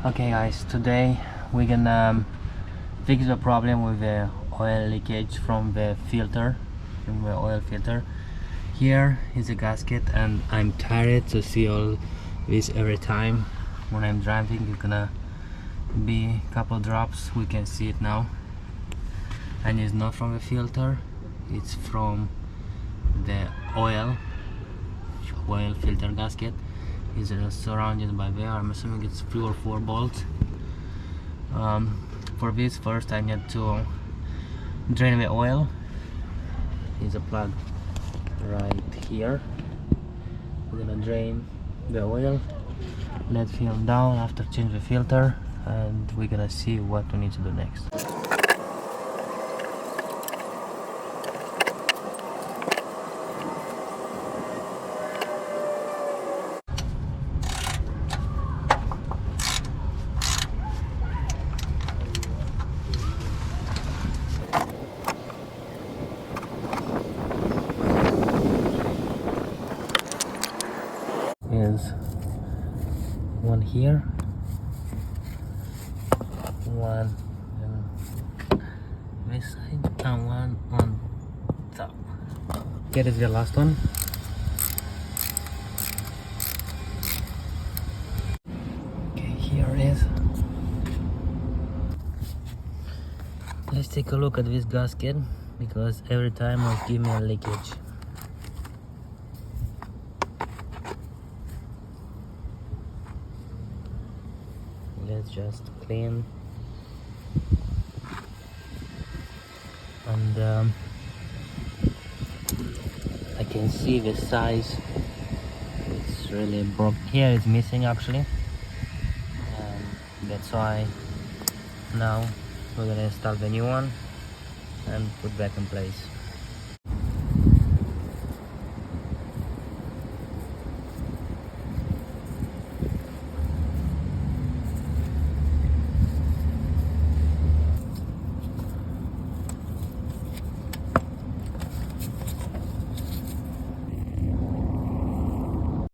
Okay guys, today we're gonna fix the problem with the oil leakage from the oil filter. Here is a gasket and I'm tired to see all this every time when I'm driving. It's gonna be a couple drops, we can see it now, and it's not from the filter, it's from the oil filter gasket. Is surrounded by there. I'm assuming it's 3 or 4 bolts. For this, first I need to drain the oil. Is a plug right here. We're gonna drain the oil, let fill down after change the filter, and we're gonna see what we need to do next. Is one here, one on this side, and one on top. Here is the last one. Okay, here it is. Let's take a look at this gasket, because every time it gives me a leakage. Let's just clean, and I can see the size. It's really broke. Here it's missing actually. That's why now we're gonna install the new one and put back in place.